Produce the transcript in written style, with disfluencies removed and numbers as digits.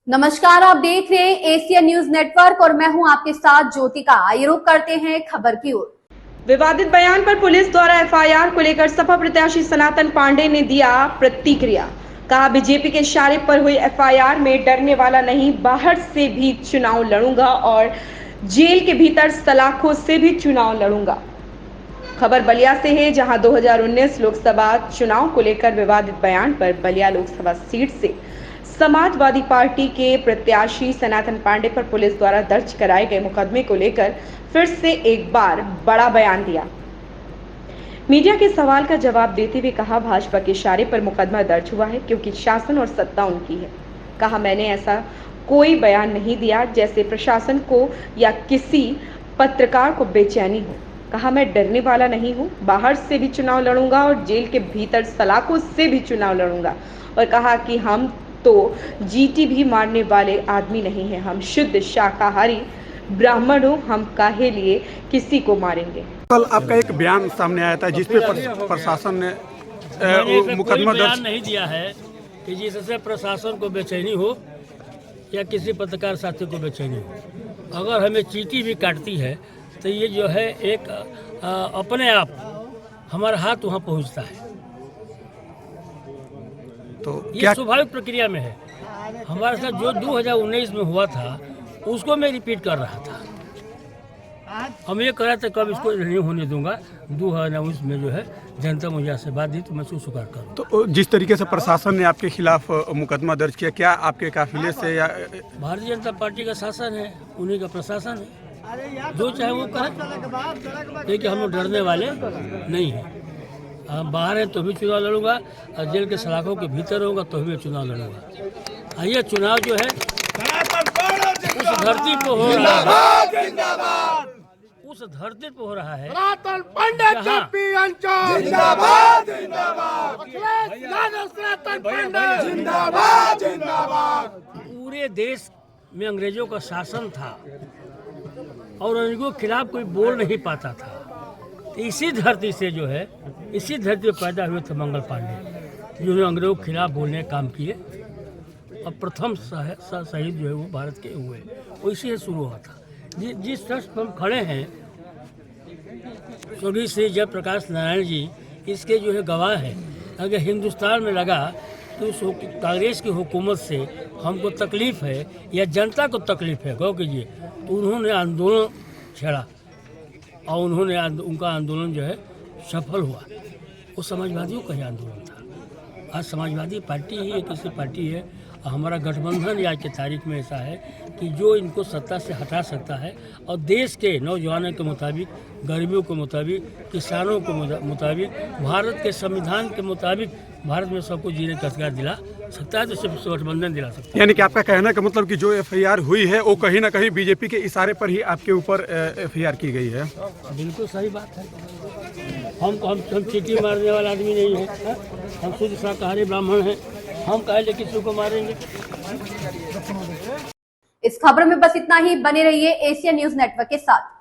नमस्कार, आप देख रहे हैं एशियन न्यूज नेटवर्क और मैं हूं आपके साथ ज्योतिका। आइए रुक करते हैं खबर की ओर। विवादित बयान पर पुलिस द्वारा एफआईआर को लेकर सपा प्रत्याशी सनातन पांडे ने दिया प्रतिक्रिया। कहा, बीजेपी के इशारे पर हुई एफआईआर में डरने वाला नहीं, बाहर से भी चुनाव लड़ूंगा और जेल के भीतर सलाखों से भी चुनाव लड़ूंगा। खबर बलिया से है, जहां 2019 लोकसभा चुनाव को लेकर विवादित बयान पर बलिया लोकसभा सीट से समाजवादी पार्टी के प्रत्याशी सनातन पांडे पर पुलिस द्वारा दर्ज कराए गए मुकदमे को लेकर फिर से एक बार बड़ा बयान दिया। मीडिया के सवाल का जवाब देते हुए कहा, भाजपा के इशारे पर मुकदमा दर्ज हुआ है क्योंकि शासन और सत्ता उनकी है। कहा, मैंने ऐसा कोई बयान नहीं दिया जैसे प्रशासन को या किसी पत्रकार को बेचैनी हो। कहा, मैं डरने वाला नहीं हूँ, बाहर से भी चुनाव लड़ूंगा और जेल के भीतर सलाखों से भी चुनाव लड़ूंगा। और कहा कि हम तो जीटी भी मारने वाले आदमी नहीं है, हम शुद्ध शाकाहारी ब्राह्मण हो, हम काहे लिए किसी को मारेंगे। कल आपका एक बयान सामने आया था जिसपे प्रशासन ने मुकदमा दर्ज नहीं दिया है कि जिससे प्रशासन को बेचैनी हो या किसी पत्रकार साथी को बेचैनी हो। अगर हमें चींटी भी काटती है तो ये जो है एक अपने आप हमारा हाथ वहाँ पहुँचता है। तो ये स्वाभाविक प्रक्रिया में है। हमारे साथ जो 2019 में हुआ था उसको मैं रिपीट कर रहा था। हम ये कह रहे थे कब इसको नहीं होने दूंगा। 2019 में जो है जनता मुझे आशीर्वाद दी तो मैं उसको स्वीकार करूँ। तो जिस तरीके से प्रशासन ने आपके खिलाफ मुकदमा दर्ज किया, क्या आपके काफिले से या भारतीय जनता पार्टी का शासन है, उन्हीं का प्रशासन है, जो चाहे वो करें, लेकिन हम लोग डरने वाले नहीं हैं। हम बाहर हैं तो भी चुनाव लड़ूंगा और जेल के सलाखों के भीतर रहूंगा तो भी चुनाव लड़ूंगा। ये चुनाव जो है उस धरती पे हो रहा है, उस धरती पे हो रहा है पूरे देश में अंग्रेजों का शासन था और उनको खिलाफ कोई बोल नहीं पाता था। इसी धरती से जो है, इसी धरती पर पैदा हुए थे मंगल पांडे, जिन्होंने अंग्रेजों के खिलाफ बोलने का काम किए और प्रथम शहीद जो है वो भारत के हुए। वो इसी से शुरू हुआ था। जिस ट्रस्ट पर हम खड़े हैं, स्वर्गीय श्री जयप्रकाश नारायण जी इसके जो है गवाह हैं। अगर हिंदुस्तान में लगा तो उस कांग्रेस की हुकूमत से हमको तकलीफ है या जनता को तकलीफ है, गौ कीजिए, तो उन्होंने आंदोलन छेड़ा और उन्होंने उनका आंदोलन जो है सफल हुआ। वो समाजवादियों का ही आंदोलन था। आज समाजवादी पार्टी ही एक ऐसी पार्टी है, हमारा गठबंधन आज की तारीख में ऐसा है कि जो इनको सत्ता से हटा सकता है और देश के नौजवानों के मुताबिक, गरीबों के मुताबिक, किसानों के मुताबिक, भारत के संविधान के मुताबिक भारत में सबको जीने का अधिकार दिला सकता है, तो सिर्फ गठबंधन दिला सकता है। यानी कि आपका कहना का मतलब कि जो एफआईआर हुई है वो कहीं ना कहीं बीजेपी के इशारे पर ही आपके ऊपर एफआईआर की गई है। बिल्कुल सही बात है। हम चींटी मारने वाला आदमी नहीं है, हम शुद्ध शाकाहारी ब्राह्मण हैं, हम काहे किसी को मारेंगे। इस खबर में बस इतना ही। बने रहिए एशियन न्यूज नेटवर्क के साथ।